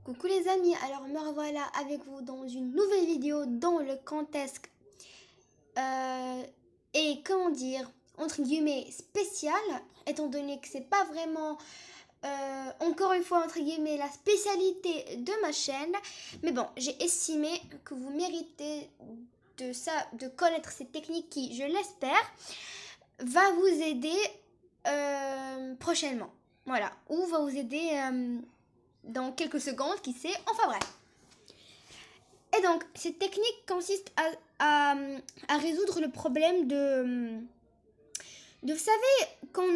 Coucou les amis, alors me revoilà avec vous dans une nouvelle vidéo dans le contexte et comment dire, entre guillemets spécial, étant donné que c'est pas vraiment encore une fois entre guillemets la spécialité de ma chaîne, mais bon, j'ai estimé que vous méritez de connaître ces techniques qui, je l'espère, va vous aider prochainement, voilà, ou va vous aider dans quelques secondes, qui sait, enfin bref. Et donc, cette technique consiste à résoudre le problème vous savez, quand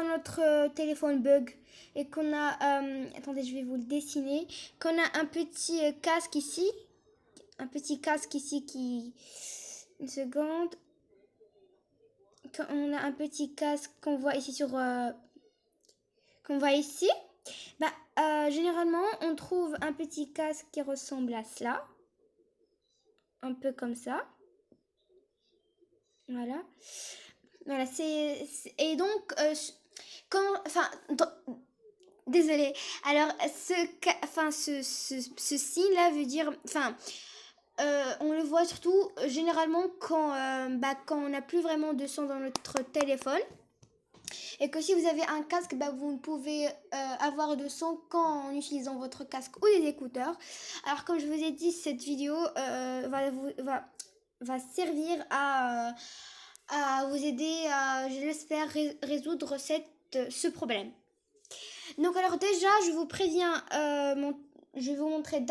notre téléphone bug et qu'on a, attendez, je vais vous le dessiner, qu'on a un petit casque ici, une seconde, quand on a un petit casque qu'on voit ici qu'on voit ici, généralement, on trouve un petit casque qui ressemble à cela. Un peu comme ça. Voilà. Voilà, et donc, désolée. Alors, ce signe-là veut dire, on le voit surtout généralement quand on n'a plus vraiment de son dans notre téléphone. Et que si vous avez un casque, vous ne pouvez avoir de son qu'en utilisant votre casque ou des écouteurs. Alors comme je vous ai dit, cette vidéo va servir à vous aider à, je l'espère, résoudre ce problème. Donc alors déjà, je vous préviens, je vais vous montrer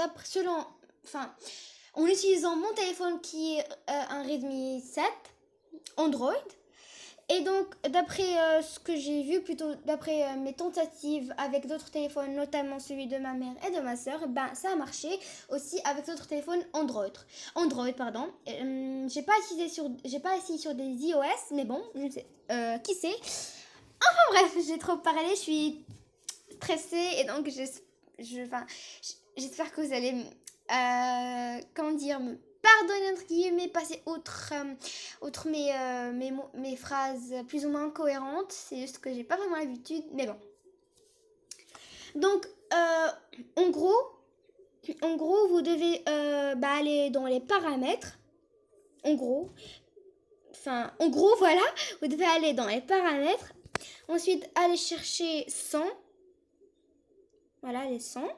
en utilisant mon téléphone qui est un Redmi 7 Android. Et donc, d'après ce que j'ai vu, plutôt d'après mes tentatives avec d'autres téléphones, notamment celui de ma mère et de ma soeur, ça a marché aussi avec d'autres téléphones Android, pardon. J'ai pas essayé sur des iOS, mais bon, je ne sais, qui sait. Enfin bref, j'ai trop parlé, je suis stressée et donc j'espère que vous allez me pardonner entre guillemets, passer outre mes phrases plus ou moins cohérentes. C'est juste que j'ai pas vraiment l'habitude, mais bon. Donc, en gros, vous devez aller dans les paramètres. En gros, voilà, vous devez aller dans les paramètres. Ensuite, aller chercher son. Voilà, les sons.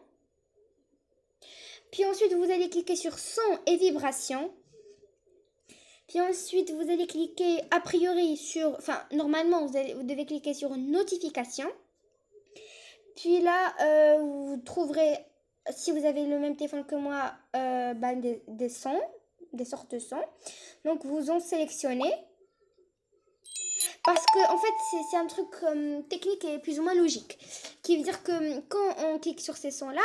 Puis ensuite, vous allez cliquer sur son et vibration. Puis ensuite, vous allez cliquer a priori normalement, vous devez cliquer sur notification. Puis là, vous trouverez, si vous avez le même téléphone que moi, des sons, des sortes de sons. Donc, vous en sélectionnez. Parce que, en fait, c'est un truc technique et plus ou moins logique. Qui veut dire que quand on clique sur ces sons-là,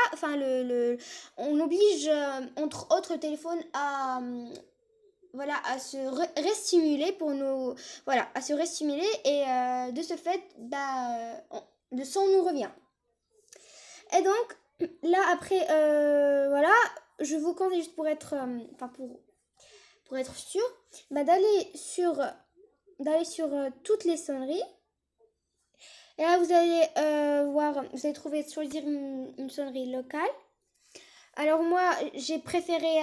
on oblige, entre autres téléphones, à se restimuler et de ce fait, le son nous revient. Et donc, là, après, je vous conseille juste pour être, pour être sûr, d'aller sur toutes les sonneries. Et là, vous allez vous allez choisir une sonnerie locale. Alors moi, j'ai préféré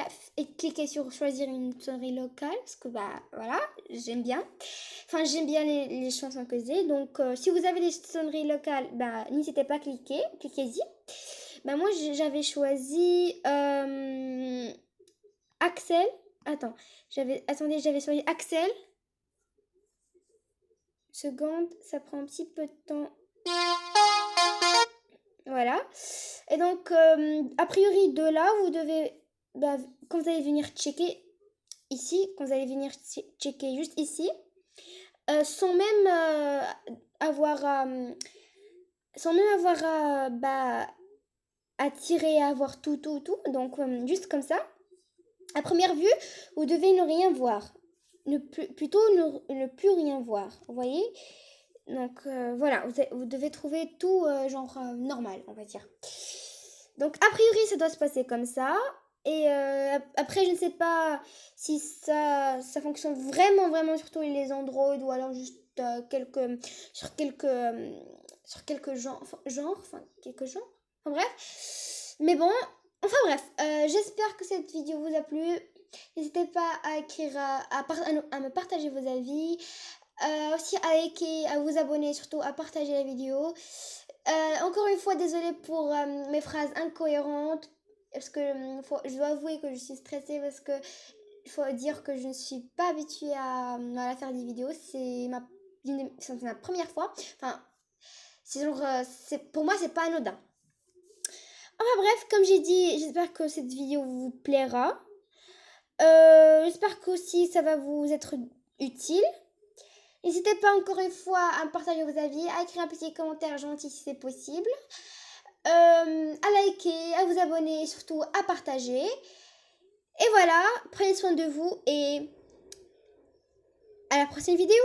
cliquer sur choisir une sonnerie locale parce que voilà, j'aime bien. Enfin, j'aime bien les chansons que j'ai. Donc, si vous avez des sonneries locales, n'hésitez pas à cliquez-y. Moi, j'avais choisi Axel. J'avais choisi Axel. Seconde, ça prend un petit peu de temps. Voilà. Et donc, a priori, de là, vous devez, quand vous allez venir checker ici, juste ici, sans même avoir à tirer, à avoir tout. Donc, juste comme ça. À première vue, vous devez ne rien voir. Ne plus rien voir. Vous voyez ? Donc voilà, vous devez trouver tout normal, on va dire. Donc a priori, ça doit se passer comme ça. Et après, je ne sais pas si ça fonctionne vraiment sur tous les Android ou alors juste sur quelques genres. Enfin bref. Mais bon, Enfin bref, j'espère que cette vidéo vous a plu. N'hésitez pas à écrire, à me partager vos avis, aussi à liker, à vous abonner, surtout à partager la vidéo. Encore une fois, désolée pour mes phrases incohérentes, parce que je dois avouer que je suis stressée parce que il faut dire que je ne suis pas habituée à faire des vidéos. C'est ma première fois. Enfin, c'est genre, pour moi, c'est pas anodin. Enfin bref, comme j'ai dit, j'espère que cette vidéo vous plaira. J'espère qu'aussi ça va vous être utile. N'hésitez pas encore une fois à me partager vos avis, à écrire un petit commentaire gentil si c'est possible, à liker, à vous abonner et surtout à partager. Et voilà, prenez soin de vous et à la prochaine vidéo.